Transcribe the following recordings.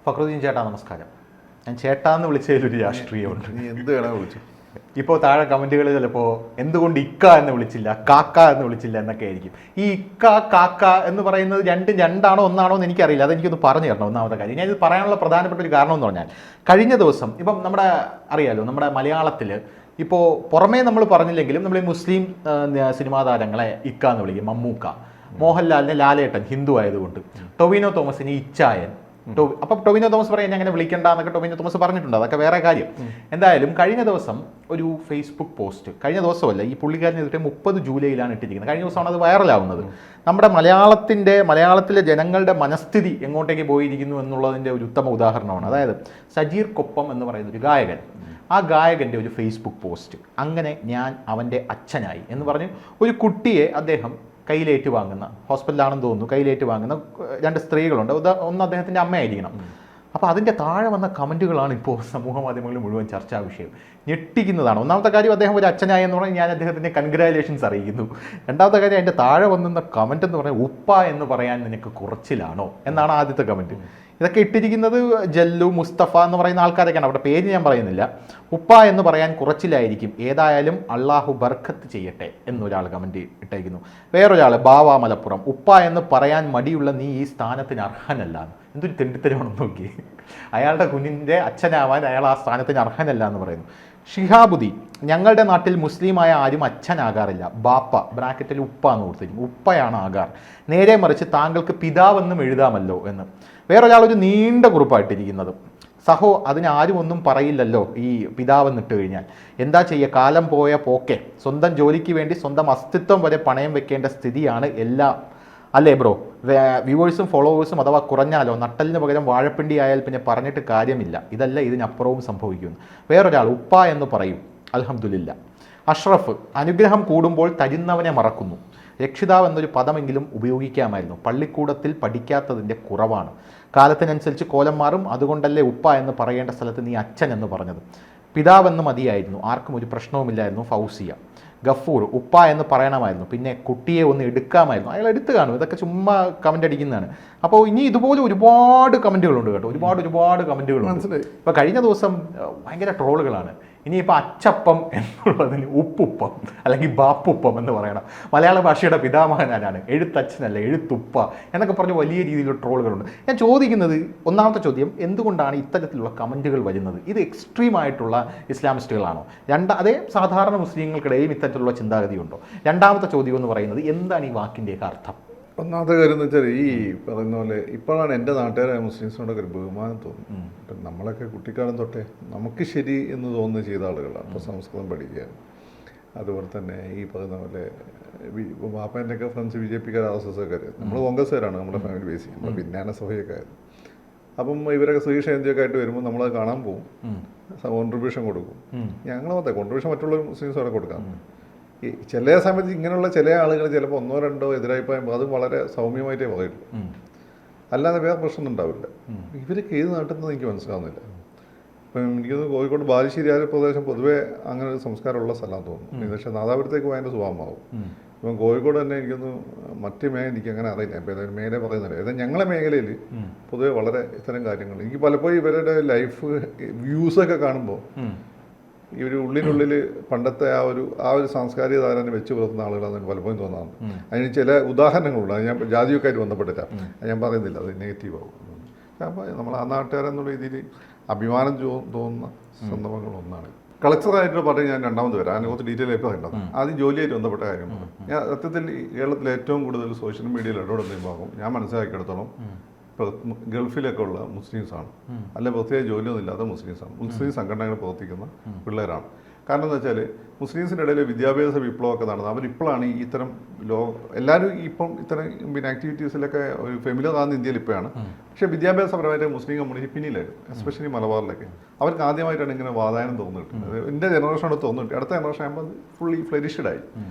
ഫക്രുദ്ദീൻ ചേട്ടാ നമസ്കാരം. ഞാൻ ചേട്ടാന്ന് വിളിച്ചതിലൊരു രാഷ്ട്രീയമുണ്ട്. നീ എന്ത് വേണേ വിളിച്ചു. ഇപ്പോൾ താഴെ കമൻറ്റുകൾ ചിലപ്പോൾ എന്തുകൊണ്ട് ഇക്ക എന്ന് വിളിച്ചില്ല, കാക്ക എന്ന് വിളിച്ചില്ല എന്നൊക്കെ ആയിരിക്കും. ഈ ഇക്ക കാക്ക എന്ന് പറയുന്നത് രണ്ടാണോ ഒന്നാണോ എന്ന് എനിക്കറിയില്ല. അതെനിക്കൊന്ന് പറഞ്ഞു തരണം. ഒന്നാമത്തെ കാര്യം, ഞാനിത് പറയാനുള്ള പ്രധാനപ്പെട്ട ഒരു കാരണം എന്ന് പറഞ്ഞാൽ, കഴിഞ്ഞ ദിവസം ഇപ്പം നമ്മുടെ അറിയാലോ, നമ്മുടെ മലയാളത്തിൽ ഇപ്പോൾ പുറമേ നമ്മൾ പറഞ്ഞില്ലെങ്കിലും നമ്മൾ ഈ മുസ്ലിം സിനിമാ താരങ്ങളെ ഇക്ക എന്ന് വിളിക്കും. മമ്മൂക്ക, മോഹൻലാലിനെ ലാലേട്ടൻ ഹിന്ദു ആയതുകൊണ്ട്, ടൊവിനോ തോമസിന് ഇച്ചായൻ. അപ്പം ടൊവിനോ തോമസ് പറയാൻ അങ്ങനെ വിളിക്കണ്ട എന്നൊക്കെ ടൊവിനോ തോമസ് പറഞ്ഞിട്ടുണ്ട്. അതൊക്കെ വേറെ കാര്യം. എന്തായാലും കഴിഞ്ഞ ദിവസം ഒരു ഫേസ്ബുക്ക് പോസ്റ്റ്, കഴിഞ്ഞ ദിവസമല്ല, ഈ പുള്ളിക്കാരനെതിരെ 30 ജൂലൈയിലാണ് ഇട്ടിരിക്കുന്നത്. കഴിഞ്ഞ ദിവസമാണ് അത് വൈറലാവുന്നത്. നമ്മുടെ മലയാളത്തിലെ ജനങ്ങളുടെ മനസ്ഥിതി എങ്ങോട്ടേക്ക് പോയിരിക്കുന്നു എന്നുള്ളതിൻ്റെ ഒരു ഉത്തമ ഉദാഹരണമാണ്. അതായത് സജീർ കൊപ്പം എന്ന് പറയുന്ന ഒരു ഗായകൻ, ആ ഗായകൻ്റെ ഒരു ഫേസ്ബുക്ക് പോസ്റ്റ്, അങ്ങനെ ഞാൻ അവൻ്റെ അച്ഛനായി എന്ന് പറഞ്ഞ് ഒരു കുട്ടിയെ അദ്ദേഹം കയ്യിലേറ്റ് വാങ്ങുന്ന, ഹോസ്പിറ്റലാണെന്ന് തോന്നുന്നു, കയ്യിലേറ്റ് വാങ്ങുന്ന 2 സ്ത്രീകളുണ്ട്. ഒന്ന് അദ്ദേഹത്തിൻ്റെ അമ്മയായിരിക്കണം. അപ്പോൾ അതിൻ്റെ താഴെ വന്ന കമൻറ്റുകളാണ് ഇപ്പോൾ സമൂഹ മാധ്യമങ്ങളിൽ മുഴുവൻ ചർച്ചാ വിഷയം. ഞെട്ടിക്കുന്നതാണ്. ഒന്നാമത്തെ കാര്യം, അദ്ദേഹം ഒരു അച്ഛനായി എന്ന് പറഞ്ഞാൽ ഞാൻ അദ്ദേഹത്തിൻ്റെ കൺഗ്രാജുലേഷൻസ് അറിയിക്കുന്നു. രണ്ടാമത്തെ കാര്യം, അതിൻ്റെ താഴെ വന്നുന്ന കമൻറ്റ് എന്ന് പറഞ്ഞാൽ ഉപ്പ എന്ന് പറയാൻ നിനക്ക് കുറച്ചിലാണോ എന്നാണ് ആദ്യത്തെ കമൻറ്റ്. ഇതൊക്കെ ഇട്ടിരിക്കുന്നത് ജല്ലു, മുസ്തഫ എന്ന് പറയുന്ന ആൾക്കാരൊക്കെയാണ്. അവരുടെ പേര് ഞാൻ പറയുന്നില്ല. ഉപ്പ എന്ന് പറയാൻ കുറച്ചിലായിരിക്കും, ഏതായാലും അള്ളാഹു ബർക്കത്ത് ചെയ്യട്ടെ എന്നൊരാൾ കമൻറ്റ് ഇട്ടേക്കുന്നു. വേറൊരാൾ ബാവ മലപ്പുറം, ഉപ്പ എന്ന് പറയാൻ മടിയുള്ള നീ ഈ സ്ഥാനത്തിന് അർഹനല്ല. എന്തൊരു തെണ്ടിത്തരമാണെന്ന് നോക്കി. അയാളുടെ കുഞ്ഞിൻ്റെ അച്ഛനാവാൻ അയാൾ ആ സ്ഥാനത്തിന് അർഹനല്ല എന്ന് പറയുന്നു. ഷിഹാബുദ്ദീൻ, ഞങ്ങളുടെ നാട്ടിൽ മുസ്ലിമായ ആരും അച്ഛനാകാറില്ല, ബാപ്പ ബ്രാക്കറ്റിൽ ഉപ്പ എന്ന് കൊടുത്തിരിക്കും, ഉപ്പയാണ് ആകാർ. നേരെ മറിച്ച് താങ്കൾക്ക് പിതാവെന്നും എഴുതാമല്ലോ എന്ന്. വേറൊരാൾ ഒരു നീണ്ട കുറിപ്പായിട്ടിരിക്കുന്നത്, സഹോ അതിന് ആരും ഒന്നും പറയില്ലല്ലോ ഈ പിതാവെന്നിട്ട് കഴിഞ്ഞാൽ. എന്താ ചെയ്യുക, കാലം പോയ പോക്കെ. സ്വന്തം ജോലിക്ക് വേണ്ടി സ്വന്തം അസ്തിത്വം വരെ പണയം വെക്കേണ്ട സ്ഥിതിയാണ് എല്ലാം, അല്ലേ ബ്രോ? വ്യൂവേഴ്സും ഫോളോവേഴ്സും അഥവാ കുറഞ്ഞാലോ, നട്ടലിന് പകരം വാഴപ്പിണ്ടി ആയാൽ പിന്നെ പറഞ്ഞിട്ട് കാര്യമില്ല. ഇതല്ല ഇതിനപ്പുറവും സംഭവിക്കുന്നു. വേറൊരാൾ ഉപ്പ എന്ന് പറയും, അൽഹംദുലില്ല. അഷ്റഫ്, അനുഗ്രഹം കൂടുമ്പോൾ തരുന്നവനെ മറക്കുന്നു. രക്ഷിതാവ് എന്നൊരു പദമെങ്കിലും ഉപയോഗിക്കാമായിരുന്നു. പള്ളിക്കൂടത്തിൽ പഠിക്കാത്തതിൻ്റെ കുറവാണ്. കാലത്തിനനുസരിച്ച് കോലം മാറും, അതുകൊണ്ടല്ലേ ഉപ്പ എന്ന് പറയേണ്ട സ്ഥലത്ത് നീ അച്ഛൻ എന്ന് പറഞ്ഞത്. പിതാവെന്ന് മതിയായിരുന്നു, ആർക്കും ഒരു പ്രശ്നവുമില്ലായിരുന്നു. ഫൗസിയ. ഗഫൂർ, ഉപ്പ എന്ന് പറയണമായിരുന്നു, പിന്നെ കുട്ടിയെ ഒന്ന് എടുക്കാമായിരുന്നു. അയാൾ എടുത്തു കാണും. ഇതൊക്കെ ചുമ്മാ കമൻ്റ് അടിക്കുന്നതാണ്. അപ്പോൾ ഇനി ഇതുപോലെ ഒരുപാട് കമൻറ്റുകളുണ്ട് കേട്ടോ, ഒരുപാട് കമൻറ്റുകളുണ്ട്. ഇപ്പോൾ കഴിഞ്ഞ ദിവസം ഭയങ്കര ട്രോളുകളാണ്. ഇനിയിപ്പോൾ അച്ചപ്പം എന്നുള്ളതിന് ഉപ്പുപ്പം അല്ലെങ്കിൽ ബാപ്പുപ്പം എന്ന് പറയണം. മലയാള ഭാഷയുടെ പിതാമഹനാണ്, എഴുത്തച്ഛനല്ല എഴുത്തുപ്പ എന്നൊക്കെ പറഞ്ഞ് വലിയ രീതിയിലുള്ള ട്രോളുകളുണ്ട്. ഞാൻ ചോദിക്കുന്നത്, ഒന്നാമത്തെ ചോദ്യം, എന്തുകൊണ്ടാണ് ഇത്തരത്തിലുള്ള കമൻറ്റുകൾ വരുന്നത്? ഇത് എക്സ്ട്രീം ആയിട്ടുള്ള ഇസ്ലാമിസ്റ്റുകളാണോ? അതേ സാധാരണ മുസ്ലിങ്ങൾക്കിടയിലും ഇത്തരത്തിലുള്ള ചിന്താഗതിയുണ്ടോ? രണ്ടാമത്തെ ചോദ്യം എന്ന് പറയുന്നത്, എന്താണ് ഈ വാക്കിൻ്റെയൊക്കെ അർത്ഥം? ഒന്നാമത്തെ കാര്യം എന്ന് വെച്ചാൽ, ഈ പറയുന്ന പോലെ ഇപ്പോഴാണ് എൻ്റെ നാട്ടുകാരെ മുസ്ലിംസിനോടൊക്കെ ഒരു ബഹുമാനം തോന്നുന്നു. ഇപ്പം നമ്മളൊക്കെ കുട്ടിക്കാലം തൊട്ടേ നമുക്ക് ശരി എന്ന് തോന്നുന്ന ചെയ്ത ആളുകളാണ്. അപ്പോൾ സംസ്കൃതം പഠിക്കുക, അതുപോലെ തന്നെ ഈ പറയുന്ന പോലെ വാപ്പേൻ്റെയൊക്കെ ഫ്രണ്ട്സ് BJP RSSക്കാർ, നമ്മൾ കോൺഗ്രസ്സുകാരാണ്, നമ്മുടെ ഫാമിലി ബേസ്, നമ്മുടെ വിജ്ഞാന സഭയൊക്കെ ആയിരുന്നു. അപ്പം ഇവരൊക്കെ സ്ത്രീ ക്ഷേമത്തിയൊക്കെ ആയിട്ട് വരുമ്പോൾ നമ്മളത് കാണാൻ പോകും, കോൺട്രിബ്യൂഷൻ കൊടുക്കും. ഞങ്ങൾ കോൺട്രിബ്യൂഷൻ മറ്റുള്ള മുസ്ലിംസോടെ കൊടുക്കാം. ഈ ചില സമയത്ത് ഇങ്ങനെയുള്ള ചില ആളുകൾ ചിലപ്പോൾ 1-2 എതിരഭിപ്രായം അത് വളരെ സൗമ്യമായിട്ടേ പറയുള്ളൂ, അല്ലാതെ വേറെ പ്രശ്നമൊന്നും ഉണ്ടാവില്ല. ഇവരൊക്കെ ഏത് നാട്ടിൽ നിന്ന് എനിക്ക് മനസ്സിലാവുന്നില്ല. ഇപ്പം എനിക്കൊന്ന് കോഴിക്കോട് ബാലുശ്ശേരി ആ പ്രദേശം പൊതുവേ അങ്ങനെ ഒരു സംസ്കാരമുള്ള സ്ഥലമാണെന്ന് തോന്നുന്നു. പക്ഷേ നാദാപുരത്തേക്ക് പോയതിൻ്റെ സ്വഭാവമാവും. ഇപ്പം കോഴിക്കോട് തന്നെ എനിക്കൊന്ന് മറ്റു മേഖല എനിക്ക് അങ്ങനെ അറിയില്ല. ഇപ്പം ഏതായാലും മേഖല പറയുന്നില്ല. ഏതായാലും ഞങ്ങളെ മേഖലയിൽ പൊതുവെ വളരെ ഇത്തരം കാര്യങ്ങൾ എനിക്ക് പലപ്പോഴും ഇവരുടെ ലൈഫ് വ്യൂസൊക്കെ കാണുമ്പോൾ ഈ ഒരു ഉള്ളിനുള്ളിൽ പണ്ടത്തെ ആ ഒരു സാംസ്കാരിക ധാരണ വെച്ച് പുലർത്തുന്ന ആളുകളാണ് എനിക്ക് പലപ്പോഴും തോന്നാറുണ്ട്. അതിന് ചില ഉദാഹരണങ്ങളുണ്ട്. അത് ഞാൻ ജാതിയൊക്കെ ആയിട്ട് ബന്ധപ്പെട്ടില്ല, ഞാൻ പറയുന്നില്ല, അത് നെഗറ്റീവ് ആവും. അപ്പോൾ നമ്മൾ ആ നാട്ടുകാരെന്നുള്ള രീതിയിൽ അഭിമാനം തോന്നുന്ന സന്ദർഭങ്ങളൊന്നാണ്. കളക്ടറായിട്ട് പറഞ്ഞ് ഞാൻ രണ്ടാമത് വരാം, അതിനെ കുറച്ച് ഡീറ്റെയിൽ ആയിട്ട് പറയേണ്ടത്. ആദ്യം ജോലിയായിട്ട് ബന്ധപ്പെട്ട കാര്യമാണ്. ഞാൻ സത്യത്തിൽ കേരളത്തിൽ ഏറ്റവും കൂടുതൽ സോഷ്യൽ മീഡിയയിൽ ഇടപെടുന്ന വിഭാഗം ഞാൻ മനസ്സിലാക്കിയെടുത്തോളം ഗൾഫിലൊക്കെ ഉള്ള മുസ്ലിംസാണ്, അല്ലെ പ്രത്യേക ജോലിയൊന്നും ഇല്ലാത്ത മുസ്ലിംസാണ്. മുസ്ലിം സംഘടനകൾ പ്രവർത്തിക്കുന്ന പിള്ളേരാണ്. കാരണം എന്താ വെച്ചാൽ മുസ്ലിംസിൻ്റെ ഇടയിൽ വിദ്യാഭ്യാസ വിപ്ലവമൊക്കെ നടന്നത് അവരിപ്പോഴാണ് ഇത്തരം എല്ലാവരും ഇപ്പം ഇത്തരം പിന്നെ ആക്ടിവിറ്റീസിലൊക്കെ ഒരു ഫെമിലർ ആകുന്ന ഇന്ത്യയിൽ ഇപ്പോഴാണ്. പക്ഷേ വിദ്യാഭ്യാസപരമായിട്ട് മുസ്ലിം കമ്മ്യൂണിറ്റി പിന്നിലായിരുന്നു, എസ്പെഷ്യലി മലബാറിലൊക്കെ. അവർക്ക് ആദ്യമായിട്ടാണ് ഇങ്ങനെ വാതായനം തോന്നിയിട്ടുണ്ട്. എൻ്റെ ജനറേഷനോട് തോന്നിയിട്ട് അടുത്ത ജനറേഷൻ ആകുമ്പോൾ അത് ഫുള്ളി ഫ്ലരിഷ്ഡായി.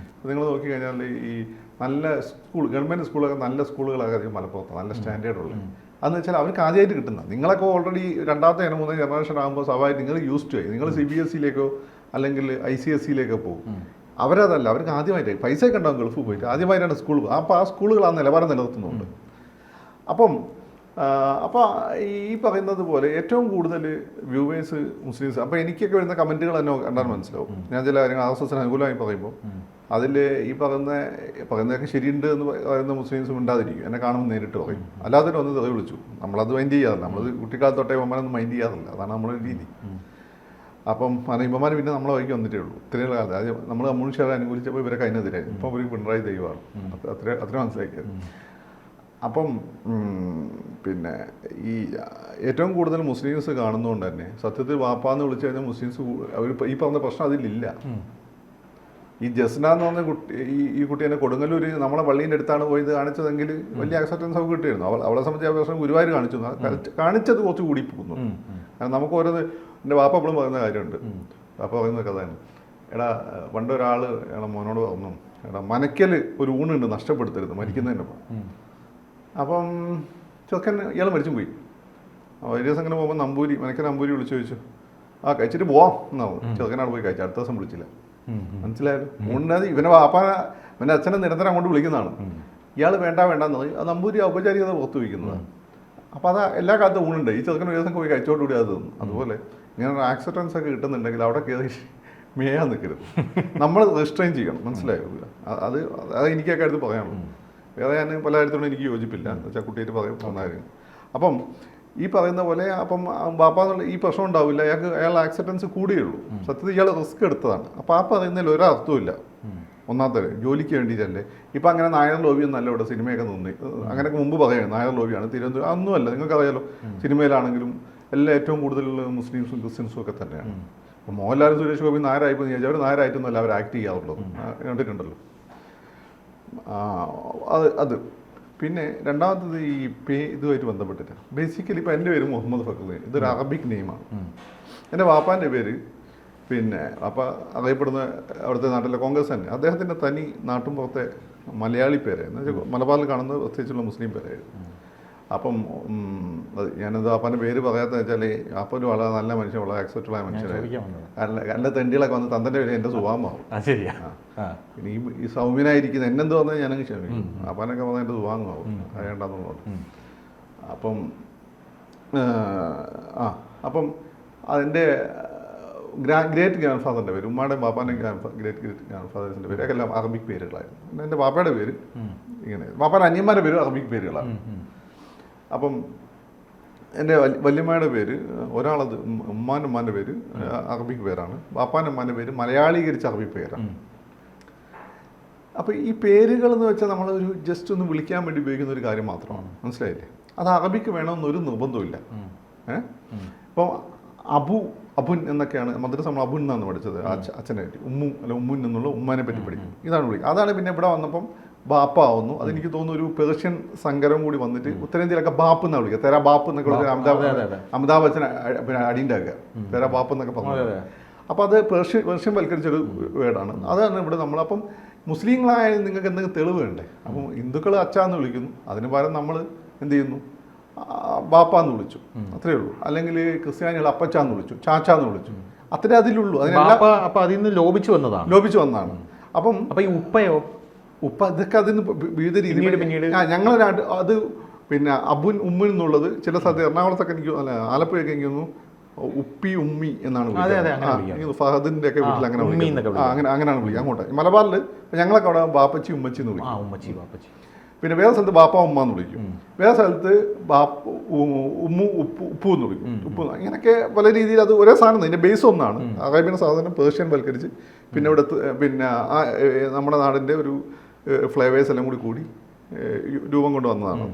നിങ്ങൾ നോക്കിക്കഴിഞ്ഞാൽ ഈ നല്ല സ്കൂൾ, ഗവൺമെൻറ് സ്കൂളൊക്കെ നല്ല സ്കൂളുകളൊക്കെ അധികം മലപ്പുറത്താണ്, നല്ല സ്റ്റാൻഡേർഡുള്ളത്. അതെന്ന് വെച്ചാൽ അവർക്ക് ആദ്യമായിട്ട് കിട്ടുന്ന, നിങ്ങളൊക്കെ ഓൾറെഡി രണ്ടാമത്തെ 3 ജനറേഷൻ ആകുമ്പോൾ സ്വാഭാവികം നിങ്ങൾ യൂസ് ടു ആയി. നിങ്ങൾ CBSE അല്ലെങ്കിൽ ICSE പോകും. അവരതല്ല, അവർക്ക് ആദ്യമായിട്ടായി പൈസയൊക്കെ ഉണ്ടാകും ഗൾഫ് പോയിട്ട് ആദ്യമായിട്ടാണ് സ്കൂൾ. അപ്പോൾ ആ സ്കൂളുകൾ ആ നിലവാരം നിലനിർത്തുന്നുണ്ട്. അപ്പം അപ്പോൾ ഈ പറയുന്നത് പോലെ ഏറ്റവും കൂടുതൽ വ്യൂവേഴ്സ് മുസ്ലിംസ്. അപ്പോൾ എനിക്കൊക്കെ വരുന്ന കമൻറ്റുകൾ തന്നെ കണ്ടാൽ മനസ്സിലാവും. ഞാൻ ചില കാര്യങ്ങൾ RSSന് അനുകൂലമായി പറയുമ്പോൾ അതിൽ ഈ പറയുന്നതൊക്കെ ശരിയുണ്ട് എന്ന് പറയുന്ന മുസ്ലിംസ് മിണ്ടാതിരിക്കും. എന്നെ കാണുമ്പോൾ നേരിട്ട് പറയും. അല്ലാതെ ഒന്ന് തെറി വിളിച്ചു. നമ്മളത് മൈൻഡ് ചെയ്യാറില്ല. നമ്മളത് കുട്ടിക്കാലത്ത് തൊട്ടേ ഇവന്മാരൊന്നും മൈൻഡ് ചെയ്യാറില്ല. അതാണ് നമ്മുടെ രീതി. അപ്പം ഇവന്മാർ പിന്നെ നമ്മളെ വഴിക്ക് വന്നിട്ടേ ഉള്ളൂ. ഇത്രയും കാലത്ത് അത് നമ്മൾ കമ്മ്യൂണിസ്റ്റ് അനുകൂലിച്ചപ്പോൾ ഇവരൊക്കെ അതിനെതിരായി. ഇപ്പോൾ ഒരു പിണറായി ദൈവമാണ്. അത്ര മനസ്സിലാക്കിയത്. അപ്പം പിന്നെ ഈ ഏറ്റവും കൂടുതൽ മുസ്ലിംസ് കാണുന്നതുകൊണ്ട് തന്നെ സത്യത്തിൽ വാപ്പാന്ന് വിളിച്ചു കഴിഞ്ഞാൽ മുസ്ലിംസ് അവർ ഈ പറഞ്ഞ പ്രശ്നം അതിലില്ല. ഈ ജസ്ന എന്ന് പറഞ്ഞ കുട്ടി ഈ കുട്ടി തന്നെ കൊടുങ്ങല്ലൂർ നമ്മളെ പള്ളീൻ്റെ അടുത്താണ് പോയത് കാണിച്ചതെങ്കിൽ വലിയ അക്സെപ്റ്റൻസ് ഒക്കെ കിട്ടിയിരുന്നു. അവളെ സംബന്ധിച്ച് ആ പ്രശ്നം ഗുരുവായൂർ കാണിച്ചത് കുറച്ച് കൂടി പോകുന്നു. കാരണം നമുക്ക് ഓരോ എൻ്റെ വാപ്പ എപ്പോഴും പറയുന്ന കാര്യമുണ്ട്. വാപ്പ പറയുന്ന കഥയാണ്. എടാ പണ്ടൊരാൾ മോനോട് പറഞ്ഞു, എടാ മനക്കൽ ഒരു ഊണുണ്ട്, നഷ്ടപ്പെടുത്തരുത് മരിക്കുന്നതിനൊപ്പം. അപ്പം ചെറുക്കൻ ഇയാൾ മരിച്ചും പോയി. ഒരു ദിവസം അങ്ങനെ പോകുമ്പോൾ മനക്കൽ നമ്പൂരി വിളിച്ചു ചോദിച്ചു, കഴിച്ചിട്ട് പോവാം എന്നാവും. ചെറുക്കനാണ് പോയി കഴിച്ചു. അടുത്ത ദിവസം വിളിച്ചില്ല. മനസ്സിലായാലും ഊണിനത് ഇവനെ ഇവൻ്റെ അച്ഛനെ നിരന്തരം അങ്ങോട്ട് വിളിക്കുന്നതാണ്. ഇയാൾ വേണ്ടെന്ന് പറയും. അത് നമ്പൂരി ഔപചാരികത പുറത്തു വയ്ക്കുന്നതാണ്. അപ്പോൾ അത് എല്ലാ കാലത്തും ഊണുണ്ട്. ഈ ചെറുക്കൻ ഒരു ദിവസം പോയി കഴിച്ചോടുകൂടി അത് തന്നു. അതുപോലെ ഇങ്ങനെ ഒരു ആക്സിഡൻസ് ഒക്കെ കിട്ടുന്നുണ്ടെങ്കിൽ അവിടെ കയറി മേയാൻ നിൽക്കരുത്. നമ്മൾ റെസ്ട്രെയിൻ ചെയ്യണം. മനസ്സിലായോ? അത് എനിക്കൊക്കെ അടുത്ത് പറയാനുള്ളൂ. വേറെ ഞാൻ പല കാര്യത്തിലും എനിക്ക് യോജിപ്പില്ല. എന്ന് വെച്ചാൽ കുട്ടിയായിട്ട് പറയുന്ന കാര്യം. അപ്പം ഈ പറയുന്ന പോലെ അപ്പം ബാപ്പാന്നുള്ള ഈ പ്രശ്നം ഉണ്ടാവില്ല. അയാൾ ആക്സെപ്റ്റൻസ് കൂടിയുള്ളൂ. സത്യത്തിൽ ഇയാൾ റിസ്ക് എടുത്തതാണ്. അപ്പോൾ ആ പറയുന്നതിൽ ഒരർത്ഥമില്ല. ഒന്നാമത്തെ ജോലിക്ക് വേണ്ടിയിട്ടല്ലേ. ഇപ്പം അങ്ങനെ നായർ ലോബിയൊന്നും അല്ല ഇവിടെ സിനിമയൊക്കെ നിന്നി. അങ്ങനെയൊക്കെ മുമ്പ് പറയാം നായർ ലോബിയാണ് തിരുവനന്തപുരം. അതൊന്നുമല്ല. നിങ്ങൾക്കറിയാലോ, സിനിമയിലാണെങ്കിലും എല്ലാം ഏറ്റവും കൂടുതൽ മുസ്ലിംസും ക്രിസ്ത്യൻസും ഒക്കെ തന്നെയാണ്. അപ്പോൾ മോഹൻലാലും സുരേഷ് ഗോപി നായരായിപ്പോൾ ചോദിച്ചാൽ അവർ നായരായിട്ടൊന്നുമല്ല അവർ ആക്ട് ചെയ്യാറുള്ളത്. കണ്ടിട്ടുണ്ടല്ലോ. അത് പിന്നെ രണ്ടാമത്തത് ഈ ഇതുമായിട്ട് ബന്ധപ്പെട്ടിട്ട് ബേസിക്കലി ഇപ്പോൾ എൻ്റെ പേര് മുഹമ്മദ് ഫക്രുദ്ദീൻ. ഇതൊരു അറബിക് നെയിമാണ്. എൻ്റെ വാപ്പാൻ്റെ പേര് പിന്നെ വാപ്പ അറിയപ്പെടുന്ന അവിടുത്തെ നാട്ടിലെ കോൺഗ്രസ് തന്നെ. അദ്ദേഹത്തിൻ്റെ തനി നാട്ടുമ്പുറത്തെ മലയാളി പേരായിരുന്നു. എന്ന് വെച്ചാൽ മലബാറിൽ കാണുന്ന പ്രത്യേകിച്ചുള്ള മുസ്ലിം പേരായിരുന്നു. അപ്പം ഞാനത് വാപ്പാൻ്റെ പേര് പറയാത്തതെന്ന് വെച്ചാൽ വാപ്പൊരു വളരെ നല്ല മനുഷ്യൻ, വളരെ ആക്സെപ്റ്റബിളായ മനുഷ്യനായിരുന്നു. നല്ല തെണ്ടികളൊക്കെ വന്ന് തൻ്റെ പേര് എൻ്റെ സ്വഭാവമാവും. പിന്നെ ഈ സൗമ്യനായിരിക്കുന്ന എന്നെന്ത് പറഞ്ഞാൽ ഞാനങ്ങ് ക്ഷമിക്കും. വാപ്പാനൊക്കെ പറഞ്ഞാൽ എൻ്റെ സ്വഭാവമാവും അറിയണ്ടെന്നുള്ളത്. അപ്പം അതിൻ്റെ ഗ്രേറ്റ് ഗ്രാൻഡ് ഫാദറിൻ്റെ പേര്, ഉമ്മാടെ ബാപ്പാൻ്റെ ഗ്രേറ്റ് ഗ്രാൻഡ് ഫാദേഴ്സിൻ്റെ പേര് എല്ലാം അറബിക് പേരുകളായിരുന്നു. പിന്നെ എൻ്റെ ബാപ്പയുടെ പേര് ഇങ്ങനെ, ബാപ്പാൻ്റെ അനിയന്മാരുടെ പേര് അറബിക് പേരുകളാണ്. അപ്പം എൻ്റെ വല്യമ്മയുടെ പേര് ഒരാളത് ഉമ്മാൻ്റെ പേര് അറബിക് പേരാണ്. ബാപ്പാൻ്റെ ഉമ്മാൻ്റെ പേര് മലയാളീകരിച്ച അറബിക് പേരാണ്. അപ്പോൾ ഈ പേരുകൾ എന്ന് വെച്ചാൽ നമ്മളൊരു ജസ്റ്റ് ഒന്ന് വിളിക്കാൻ വേണ്ടി ഉപയോഗിക്കുന്ന ഒരു കാര്യം മാത്രമാണ്. മനസ്സിലായില്ലേ? അത് അറബിക്ക് വേണമെന്നൊരു നിർബന്ധമില്ല. ഇപ്പോൾ അബുൻ എന്നൊക്കെയാണ് മദ്രസ നമ്മൾ അബുൻ എന്നാണ് പഠിച്ചത്. അച്ഛനെ പറ്റി ഉമ്മുൻ എന്നുള്ള ഉമ്മാനെ പറ്റി പഠിക്കും. ഇതാണ് വിളിക്കുക. അതാണ് പിന്നെ ഇവിടെ വന്നപ്പം ബാപ്പ ആവുന്നു. അതെനിക്ക് തോന്നുന്നു ഒരു പേർഷ്യൻ സങ്കരം കൂടി വന്നിട്ട് ഉത്തരേന്ത്യയിലൊക്കെ ബാപ്പ് എന്നാണ് വിളിക്കുക. തെരാ ബാപ്പ് എന്നൊക്കെ വിളിക്കുക. അമിതാഭ് ബച്ചൻ പിന്നെ അടിയുണ്ടാക്കുക തെരാ ബാപ്പ് എന്നൊക്കെ പറഞ്ഞു. അപ്പോൾ അത് പേർഷ്യൻ വൽക്കരിച്ചൊരു വേർഡാണ്. അതാണ് ഇവിടെ നമ്മളപ്പം മുസ്ലിങ്ങളായാലും നിങ്ങൾക്ക് എന്തെങ്കിലും തെളിവ് വേണ്ടേ? അപ്പം ഹിന്ദുക്കൾ അച്ഛാന്ന് വിളിക്കുന്നു. അതിന് പകരം നമ്മൾ എന്ത് ചെയ്യുന്നു? ബാപ്പാന്ന് വിളിച്ചു, അത്രയേ ഉള്ളൂ. അല്ലെങ്കിൽ ക്രിസ്ത്യാനികൾ അപ്പച്ചാന്ന് വിളിച്ചു, ചാച്ചാന്ന് വിളിച്ചു, അത്രേ അതിലുള്ളൂ. അതിന് ലോപിച്ചു വന്നതാണ്. അപ്പം ഈ ഉപ്പയോ ഇതൊക്കെ അതിന് വിവിധ രീതിയിൽ ഞങ്ങളെ അത് പിന്നെ അബുൻ ഉമ്മുൻ എന്നുള്ളത് ചില സ്ഥലത്ത് എറണാകുളത്തൊക്കെ എനിക്ക് ആലപ്പുഴയൊക്കെ എനിക്ക് തോന്നുന്നു ഉപ്പി ഉമ്മി എന്നാണ് വിളിക്കുന്നത്. ഫഹദിന്റെ ഒക്കെ വീട്ടിൽ അങ്ങനെയാണ് വിളിക്കുക. അങ്ങോട്ട് മലബാറിൽ ഞങ്ങളൊക്കെ അവിടെ ബാപ്പച്ചി ഉമ്മച്ചി എന്ന് വിളിക്കും. പിന്നെ വേറെ സ്ഥലത്ത് ബാപ്പ ഉമ്മ എന്ന് വിളിക്കും. വേറെ സ്ഥലത്ത് ഉപ്പു എന്ന് വിളിക്കും. ഉപ്പ് ഇങ്ങനെയൊക്കെ പല രീതിയിൽ അത് ഒരേ സാധനം. ഇതിൻ്റെ ബേസ് ഒന്നാണ്. അറേബ്യൻ സാധനം പേർഷ്യൻ വൽക്കരിച്ച് പിന്നെ ഇവിടെ പിന്നെ നമ്മുടെ നാടിൻ്റെ ഒരു ഫ്ലേവേഴ്സ് എല്ലാം കൂടി രൂപം കൊണ്ട് വന്നതാണ്.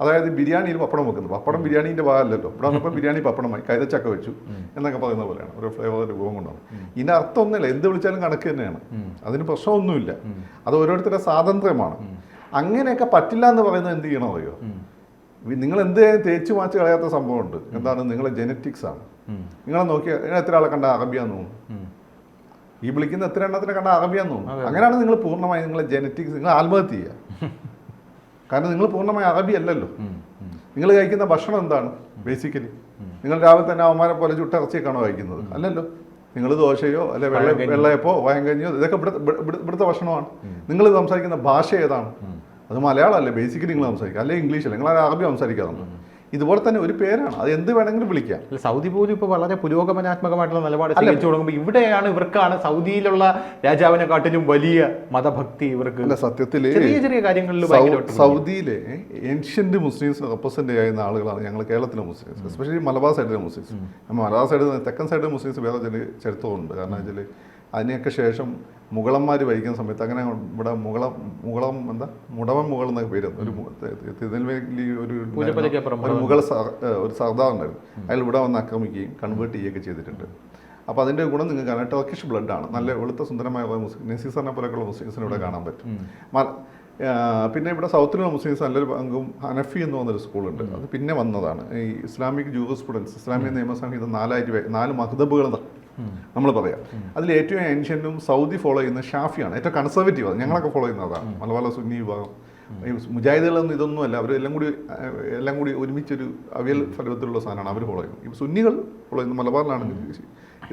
അതായത് ബിരിയാണിയിൽ പപ്പടം വെക്കുന്നത്. പപ്പടം ബിരിയാണീൻ്റെ ഭാഗമല്ലല്ലോ. ഇവിടെ വന്നപ്പോൾ ബിരിയാണി പപ്പടമായി കൈതച്ചക്ക വെച്ചു എന്നൊക്കെ പറയുന്ന പോലെയാണ് ഓരോ ഫ്ലേവർ രൂപം കൊണ്ടാണ്. ഇതിൻ്റെ അർത്ഥം ഒന്നുമില്ല. എന്ത് വിളിച്ചാലും കണക്ക് തന്നെയാണ്. അതിന് പ്രശ്നമൊന്നുമില്ല. അത് ഓരോരുത്തരുടെ സ്വാതന്ത്ര്യമാണ്. അങ്ങനെയൊക്കെ പറ്റില്ല എന്ന് പറയുന്നത് എന്ത് ചെയ്യണം അറിയോ? നിങ്ങൾ എന്ത് തേച്ച് മാച്ച് കളയാത്ത സംഭവമുണ്ട്. എന്താണ്? നിങ്ങളെ ജെനറ്റിക്സ് ആണ്. നിങ്ങളെ നോക്കിയാൽ എത്ര ആളെ കണ്ട അറബിയാന്ന് തോന്നുന്നു. ഈ വിളിക്കുന്ന എത്ര എണ്ണത്തിനെ കണ്ട അറബിയാന്ന് തോന്നുന്നു. അങ്ങനെയാണ് നിങ്ങൾ പൂർണ്ണമായി നിങ്ങളെ ജെനറ്റിക്സ് നിങ്ങൾ ആത്മഹത്യ ചെയ്യുക. കാരണം നിങ്ങൾ പൂർണ്ണമായി അറബി അല്ലല്ലോ. നിങ്ങൾ കഴിക്കുന്ന ഭക്ഷണം എന്താണ്? ബേസിക്കലി നിങ്ങൾ രാവിലെ തന്നെ അവന്മാരെ പോലെ ചുട്ടിറച്ചിയൊക്കെയാണോ കഴിക്കുന്നത്? അല്ലല്ലോ. നിങ്ങൾ ദോശയോ അല്ലെ വെള്ളയപ്പോ വയങ്കഞ്ഞോ ഇതൊക്കെ ഇവിടുത്തെ ഭക്ഷണമാണ്. നിങ്ങൾ സംസാരിക്കുന്ന ഭാഷ ഏതാണ്? അത് മലയാളം അല്ലേ ബേസിക്കലി നിങ്ങൾ സംസാരിക്കുക, അല്ലെങ്കിൽ ഇംഗ്ലീഷ് അല്ലേ? നിങ്ങൾ അറബി സംസാരിക്കാറുണ്ട്. ഇതുപോലെ തന്നെ ഒരു പേരാണ്, അത് എന്ത് വേണമെങ്കിലും വിളിക്കാം. സൗദി പോലും ഇപ്പോൾ വളരെ പുരോഗമനാത്മകമായിട്ടുള്ള നിലപാട് സ്വീകരിച്ചു തുടങ്ങുമ്പോൾ ഇവിടെയാണ് ഇവർക്കാണ് സൗദിയിലുള്ള രാജാവിനെക്കാട്ടിലും വലിയ മതഭക്തി ഇവർക്ക്. അല്ല, സത്യത്തിൽ ചെറിയ ചെറിയ കാര്യങ്ങളിൽ സൗദിയിലെ ഏൻഷ്യന്റ് മുസ്ലിംസ് റെപ്രസെന്റ് ചെയ്യുന്ന ആളുകളാണ് ഞങ്ങൾ കേരളത്തിലെ മുസ്ലിംസ്, എസ്പെഷ്യലി മലബാർ സൈഡിലെ മുസ്ലിംസ്. മലബാർ സൈഡിൽ തെക്കൻ സൈഡിലെ മുസ്ലിംസ് വേറെ ചില ചരിത്രമുണ്ട്. കാരണം വെച്ചാൽ അതിനെയൊക്കെ ശേഷം മുഗളന്മാർ ഭരിക്കുന്ന സമയത്ത് അങ്ങനെ ഇവിടെ മുടവൻ മുഗൾ എന്നൊക്കെ പേര് ഒരു തിരുനെൽവേലി ഒരു മുഗൾ ഒരു സർദാർ ഉണ്ടായിരുന്നു. അയാൾ ഇവിടെ വന്ന് ആക്രമിക്കുകയും കൺവേർട്ട് ചെയ്യുകയൊക്കെ ചെയ്തിട്ടുണ്ട്. അപ്പോൾ അതിൻ്റെ ഗുണം നിങ്ങൾക്ക് കാണാൻ ടർക്കിഷ് ബ്ലഡാണ്, നല്ല വെളുത്ത സുന്ദരമായ മുസ്ലിം നസീസറിനെ പോലെയൊക്കെയുള്ള മുസ്ലിംസിനെ ഇവിടെ കാണാൻ പറ്റും. പിന്നെ ഇവിടെ സൗത്തിലുള്ള മുസ്ലിംസ് നല്ലൊരു പങ്കും ഹനഫി എന്ന് പറഞ്ഞൊരു സ്കൂളുണ്ട്, അത് പിന്നെ വന്നതാണ്. ഈ ഇസ്ലാമിക് ജൂറിസ്പ്രുഡൻസ്, ഇസ്ലാമിക നിയമസംഹിത 4 മഖ്ദബുകൾ നമ്മൾ പറയാം. അതിൽ ഏറ്റവും ഏൻഷ്യൻറ്റും സൗദി ഫോളോ ചെയ്യുന്ന ഷാഫിയാണ്, ഏറ്റവും കൺസർവേറ്റീവ്. അത് ഞങ്ങളൊക്കെ ഫോളോ ചെയ്യുന്നതാണ്, മലബാർ സുന്നി വിഭാഗം. ഈ മുജാഹിദുകളൊന്നും ഇതൊന്നുമല്ല, അവർ എല്ലാം കൂടി ഒരുമിച്ചൊരു അവിയൽ ഫലത്തിലുള്ള സാധനമാണ് അവർ ഫോളോ ചെയ്യുന്നത്. ഈ സുന്നികൾ ഫോളോ ചെയ്യുന്നത് മലബാറിലാണെങ്കിൽ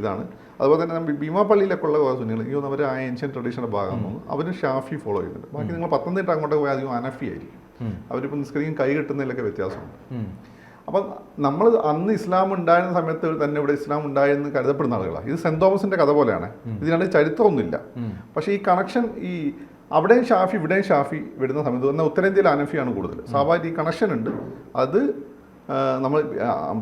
ഇതാണ്. അതുപോലെ തന്നെ ഭീമാപ്പള്ളിയിലൊക്കെ ഉള്ള സുന്നികൾ എനിക്ക് തോന്നുന്നു അവർ ആ ഏൻഷ്യൻ ട്രഡീഷൻ്റെ ഭാഗം തോന്നുന്നു, അവർ ഷാഫി ഫോളോ ചെയ്യുന്നുണ്ട്. ബാക്കി നിങ്ങൾ പത്തനംതിട്ട അങ്ങോട്ട് പോയാൽ അധികം ഹനഫി ആയിരിക്കും. അവരിപ്പോൾ നിസ്കരിക്കും കൈ കെട്ടുന്നതിലൊക്കെ വ്യത്യാസമുണ്ട്. അപ്പം നമ്മൾ അന്ന് ഇസ്ലാം ഉണ്ടായിരുന്ന സമയത്ത് തന്നെ ഇവിടെ ഇസ്ലാം ഉണ്ടായെന്ന് കരുതപ്പെടുന്ന ആളുകളാണ്. ഇത് സെന്റ് തോമസിന്റെ കഥ പോലെയാണ്, ഇതിനാണ് ചരിത്രമൊന്നുമില്ല. പക്ഷേ ഈ കണക്ഷൻ ഈ അവിടെയും ഷാഫി ഇവിടെയും ഷാഫി വരുന്ന സമയത്ത് എന്നാൽ ഉത്തരേന്ത്യയിൽ ഹനഫിയാണ് കൂടുതൽ. സ്വാഭാവിക ഈ കണക്ഷൻ ഉണ്ട്. അത് നമ്മൾ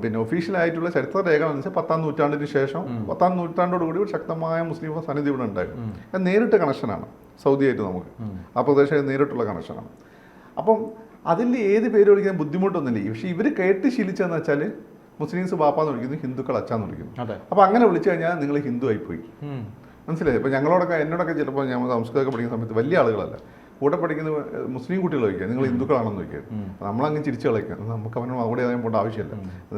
പിന്നെ ഒഫീഷ്യലായിട്ടുള്ള ചരിത്ര രേഖ എന്ന് വെച്ചാൽ 10-ാം നൂറ്റാണ്ടിന് ശേഷം 10-ാം നൂറ്റാണ്ടോടുകൂടി ഒരു ശക്തമായ മുസ്ലിം സന്നിധി ഇവിടെ ഉണ്ടായിരുന്നു. അത് നേരിട്ട് കണക്ഷനാണ് സൗദിയായിട്ട്, നമുക്ക് ആ പ്രദേശത്ത് നേരിട്ടുള്ള കണക്ഷനാണ്. അപ്പം അതിൽ ഏത് പേര് വിളിക്കാൻ ബുദ്ധിമുട്ടൊന്നുമില്ല. പക്ഷേ ഇവർ കേട്ട് ശീലിച്ചതെന്ന് വെച്ചാൽ മുസ്ലിംസ് ബാപ്പാന്ന് വിളിക്കുന്നു, ഹിന്ദുക്കൾ അച്ചാന്ന് വിളിക്കുന്നു. അപ്പോൾ അങ്ങനെ വിളിച്ചു കഴിഞ്ഞാൽ നിങ്ങൾ ഹിന്ദു ആയിപ്പോയി, മനസ്സിലായി? ഇപ്പോൾ എന്നോടൊക്കെ ചിലപ്പോൾ ഞാൻ സംസ്കൃതമൊക്കെ പഠിക്കുന്ന സമയത്ത് വലിയ ആളുകളല്ല, കൂടെ പഠിക്കുന്ന മുസ്ലിം കുട്ടികൾ ചോദിക്കുക നിങ്ങൾ ഹിന്ദുക്കളാണെന്ന് ചോദിക്കുക. നമ്മളങ്ങ് ചിരിച്ചു കളയ്ക്കുക, നമുക്ക് അവന് അവിടെ അറിയാൻ പോകേണ്ട ആവശ്യമില്ല.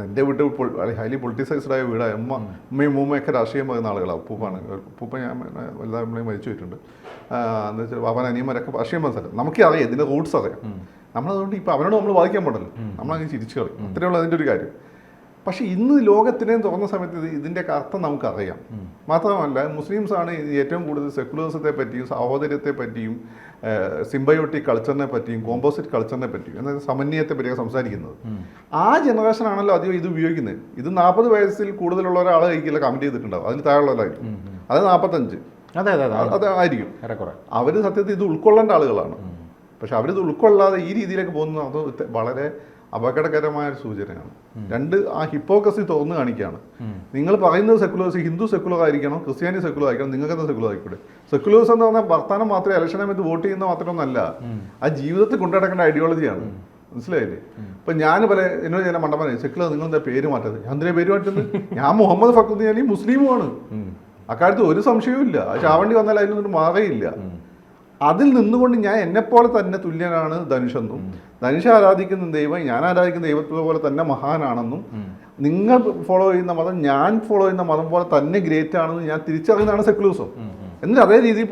എൻ്റെ വീട്ടിൽ ഹൈലി പൊളിറ്റിസൈസ്ഡ് ആയ വീടാണ്. ഉമ്മയും മൂമ്മയൊക്കെ രാഷ്ട്രീയം പറയുന്ന ആളുകളാണ്. ഉപ്പൂപ്പ ഞാൻ എല്ലാവരും മരിച്ചു പോയിട്ടുണ്ട്. എന്താ വെച്ചാൽ ബാബാൻ അനിയന്മാരൊക്കെ രാഷ്ട്രീയം മനസ്സിലായി. നമുക്കറിയാം ഇതിൻ്റെ റൂട്ട്സ് അറിയാം. നമ്മളതുകൊണ്ട് ഇപ്പോൾ അവനോട് നമ്മൾ വാദിക്കാൻ പാടില്ല, നമ്മളങ്ങ് ചിരിച്ചു കളയും. അത്രയുള്ള അതിൻ്റെ ഒരു കാര്യം. പക്ഷേ ഇന്ന് ലോകത്തിനെയും തുറന്ന സമയത്ത് ഇതിൻ്റെ അർത്ഥം നമുക്കറിയാം. മാത്രമല്ല മുസ്ലിംസാണ് ഏറ്റവും കൂടുതൽ സെക്കുലറിസത്തെ പറ്റിയും സഹോദര്യത്തെ പറ്റിയും സിംബയോട്ടിക് കൾച്ചറിനെ പറ്റിയും കോമ്പോസിറ്റ് കൾച്ചറിനെ പറ്റിയും എന്നാൽ സമന്വയത്തെ പറ്റിയൊക്കെ സംസാരിക്കുന്നത്. ആ ജനറേഷനാണല്ലോ അധികം ഇത് ഉപയോഗിക്കുന്നത്. ഇത് 40 വയസ്സിൽ കൂടുതലുള്ള ഒരാൾ കഴിക്കില്ല കമൻറ്റ് ചെയ്തിട്ടുണ്ടാവും, അതിൽ താഴെയുള്ളവരായിരിക്കും. അത് 45 അത് ആയിരിക്കും. അവർ സത്യത്തിൽ ഇത് ഉൾക്കൊള്ളേണ്ട ആളുകളാണ്. പക്ഷെ അവരിത് ഉൾക്കൊള്ളാതെ ഈ രീതിയിലേക്ക് പോകുന്നത് അത് വളരെ അപകടകരമായ ഒരു സൂചനയാണ്. ആ ഹിപ്പോക്രസി തുറന്നു കാണിക്കുകയാണ്. നിങ്ങൾ പറയുന്നത് സെക്കുലറിസം, ഹിന്ദു സെക്കുലർ ആയിരിക്കണം, ക്രിസ്ത്യാനി സെക്കുലർ ആയിരിക്കണം, നിങ്ങൾക്ക് എന്താ സെക്കുലർ ആയിക്കൂടെ? സെക്കുലറിസം എന്ന് പറഞ്ഞാൽ വർത്താനം മാത്രമേ ഇലക്ഷൻ സമയത്ത് വോട്ട് ചെയ്യുന്ന മാത്രമൊന്നല്ല, ആ ജീവിതത്തിൽ കൊണ്ടുനടക്കേണ്ട ഐഡിയോളജിയാണ്. മനസ്സിലായില്ലേ? ഇപ്പം ഞാൻ എന്നോട് ചില മണ്ടപ്പന സെക്കുലർ നിങ്ങൾ എന്താ പേര് മാറ്റത്? ഞാൻ എന്തിനാ പേര് മാറ്റുന്നത്? ഞാൻ മുഹമ്മദ് ഫക്രുദ്ദീൻ അലി മുസ്ലിമുമാണ്, അക്കാര്യത്തിൽ ഒരു സംശയവും ഇല്ല. ചാവണ്ടി വന്നാൽ അതിനൊന്നും മാറുകയില്ല. അതിൽ നിന്നുകൊണ്ട് ഞാൻ എന്നെപ്പോലെ തന്നെ തുല്യനാണ് ധനുഷെന്നും, ധനുഷ ആരാധിക്കുന്ന ദൈവം ഞാൻ ആരാധിക്കുന്ന ദൈവത്തെ പോലെ തന്നെ മഹാനാണെന്നും, നിങ്ങൾ ഫോളോ ചെയ്യുന്ന മതം ഞാൻ ഫോളോ ചെയ്യുന്ന മതം പോലെ തന്നെ ഗ്രേറ്റ് ആണെന്ന് ഞാൻ തിരിച്ചറിയുന്നതാണ് സെക്കുലറിസം. എന്നിട്ട് അതേ രീതിയിൽ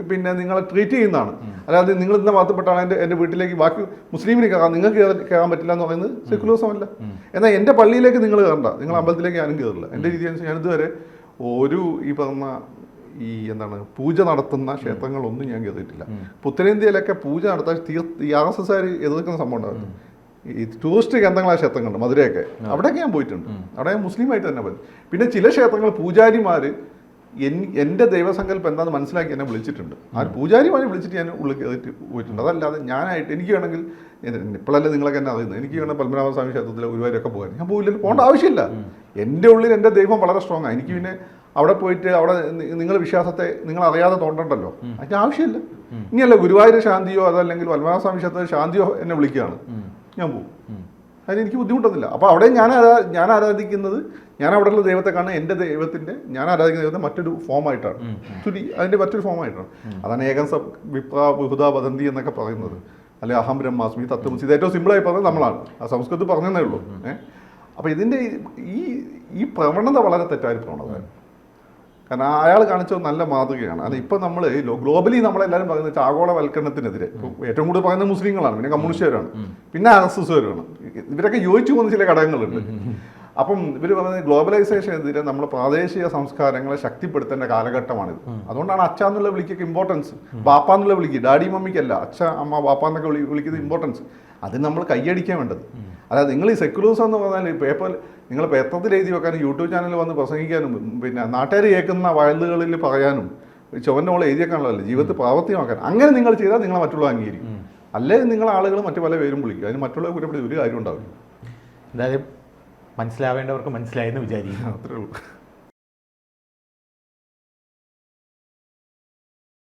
പിന്നെ നിങ്ങളെ ട്രീറ്റ് ചെയ്യുന്നതാണ്. അല്ലാതെ നിങ്ങൾ ഇന്ന മതപ്പെട്ടാണ് എൻ്റെ വീട്ടിലേക്ക് ബാക്കി മുസ്ലിമിന് കയറാം, നിങ്ങൾക്ക് കയറാൻ പറ്റില്ല എന്ന് പറയുന്നത് സെക്കുലറിസം അല്ല. എന്നാൽ എൻ്റെ പള്ളിയിലേക്ക് നിങ്ങൾ കയറണ്ട, നിങ്ങൾ അമ്പലത്തിലേക്ക് ഞാനും കയറില്ല. എൻ്റെ രീതി അനുസരിച്ച് ഞാനിതുവരെ ഒരു ഈ പറഞ്ഞ പൂജ നടത്തുന്ന ക്ഷേത്രങ്ങളൊന്നും ഞാൻ കയറിയിട്ടില്ല. ഉത്തരേന്ത്യയിലൊക്കെ പൂജ നടത്താൻ ഈ RSS എതിർക്കുന്ന സംഭവം ഉണ്ടായിരുന്നു. ഈ ടൂറിസ്റ്റ് കേന്ദ്രങ്ങളായ ക്ഷേത്രങ്ങളുണ്ട് മധുരയൊക്കെ, അവിടെയൊക്കെ ഞാൻ പോയിട്ടുണ്ട്. അവിടെ ഞാൻ മുസ്ലിമായിട്ട് തന്നെ പോയി. പിന്നെ ചില ക്ഷേത്രങ്ങൾ പൂജാരിമാർ എൻ്റെ ദൈവസങ്കല്പം എന്താണെന്ന് മനസ്സിലാക്കി എന്നെ വിളിച്ചിട്ടുണ്ട്. ആ പൂജാരിമാരെ വിളിച്ചിട്ട് ഞാൻ ഉള്ളിൽ കയറിയിട്ട് പോയിട്ടുണ്ട്. അതല്ലാതെ ഞാനായിട്ട് എനിക്ക് വേണമെങ്കിൽ ഇപ്പോഴല്ലേ നിങ്ങളൊക്കെ എന്നെ അറിയുന്നത്, എനിക്ക് വേണമെങ്കിൽ പത്മനാഭ സ്വാമി ക്ഷേത്രത്തിൽ ഗുരുവായൂരൊക്കെ പോകാൻ ഞാൻ പോയില്ലല്ലോ, പോകേണ്ട ആവശ്യമില്ല. എൻ്റെ ഉള്ളിൽ എൻ്റെ ദൈവം വളരെ സ്ട്രോങ് ആണ്. എനിക്ക് പിന്നെ അവിടെ പോയിട്ട് അവിടെ നിങ്ങളുടെ വിശ്വാസത്തെ നിങ്ങൾ അറിയാതെ തോണ്ടണ്ടല്ലോ, അതിൻ്റെ ആവശ്യമില്ല. ഇനിയല്ല ഗുരുവായൂർ ശാന്തിയോ അതല്ലെങ്കിൽ പത്മനാഭ സ്വാമി ക്ഷേത്രത്തിൽ ശാന്തിയോ എന്നെ വിളിക്കുകയാണ്, ഞാൻ പോകും. അതിന് എനിക്ക് ബുദ്ധിമുട്ടൊന്നുമില്ല. അപ്പോൾ അവിടെ ഞാൻ ആരാധിക്കുന്നത്, ഞാൻ അവിടെയുള്ള ദൈവത്തെ കാണുന്നത് എൻ്റെ ദൈവത്തിൻ്റെ, ഞാൻ ആരാധിക്കുന്ന ദൈവത്തെ മറ്റൊരു ഫോമായിട്ടാണ്, അതിൻ്റെ മറ്റൊരു ഫോമായിട്ടാണ്. അതാണ് ഏകം ബഹുദാ വദന്തി എന്നൊക്കെ പറയുന്നത്. അല്ലെ അഹം ബ്രഹ്മാസ്മി തത്വമസി, ഇത് ഏറ്റവും സിമ്പിളായി പറഞ്ഞത് നമ്മളാണ്. ആ സംസ്കൃതത്തിൽ പറഞ്ഞതേ ഉള്ളൂ. അപ്പോൾ ഇതിൻ്റെ ഈ പ്രവണത വളരെ തെറ്റായ പ്രവണതയാണ്. കാരണം അയാൾ കാണിച്ച നല്ല മാതൃകയാണ്. അത് ഇപ്പം നമ്മൾ ഗ്ലോബലി നമ്മളെല്ലാവരും പറയുന്നത് വെച്ചാൽ ആഗോളവൽക്കരണത്തിനെതിരെ ഏറ്റവും കൂടുതൽ പറയുന്നത് മുസ്ലിങ്ങളാണ്, പിന്നെ കമ്മ്യൂണിസ്റ്റുകാരാണ്, പിന്നെ RSSകാരാണ്. ഇവരൊക്കെ യോജിച്ചു പോകുന്ന ചില ഘടകങ്ങളുണ്ട്. അപ്പം ഇവർ പറയുന്നത് ഗ്ലോബലൈസേഷനെതിരെ നമ്മൾ പ്രാദേശിക സംസ്കാരങ്ങളെ ശക്തിപ്പെടുത്തേണ്ട കാലഘട്ടമാണിത്. അതുകൊണ്ടാണ് അച്ഛ എന്നുള്ള വിളിക്കൊക്കെ ഇമ്പോർട്ടൻസ്, ബാപ്പ എന്നുള്ള വിളിക്ക്, ഡാഡി മമ്മിക്കല്ല അച്ഛ അമ്മ ബാപ്പ എന്നൊക്കെ വിളിക്കുന്ന ഇമ്പോർട്ടൻസ്. അത് നമ്മൾ കൈയടിക്കാൻ വേണ്ടത്. അതായത് നിങ്ങൾ ഈ സെക്യുലറിസം എന്ന് പറഞ്ഞാൽ ഈ പേപ്പർ നിങ്ങൾ പത്രത്തിൽ എഴുതി വെക്കാനും യൂട്യൂബ് ചാനലിൽ വന്ന് പ്രസംഗിക്കാനും പിന്നെ നാട്ടുകാർ കേൾക്കുന്ന വയലുകളിൽ പറയാനും ചുവന്ന മോളെ എഴുതിയേക്കാനുള്ളതല്ല, ജീവിതത്തിൽ പ്രാവർത്തികമാക്കാൻ. അങ്ങനെ നിങ്ങൾ ചെയ്താൽ നിങ്ങളെ മറ്റുള്ള അംഗീകരിക്കും. അല്ലെങ്കിൽ നിങ്ങളെ ആളുകൾ മറ്റു പല പേരും വിളിക്കും. അതിന് മറ്റുള്ള കുറ്റപ്പെടുത്തി ഒരു കാര്യം ഉണ്ടാവില്ല. എന്തായാലും മനസ്സിലാവേണ്ടവർക്ക് മനസ്സിലായെന്ന് വിചാരിക്കുന്നു. അത്രേ ഉള്ളൂ.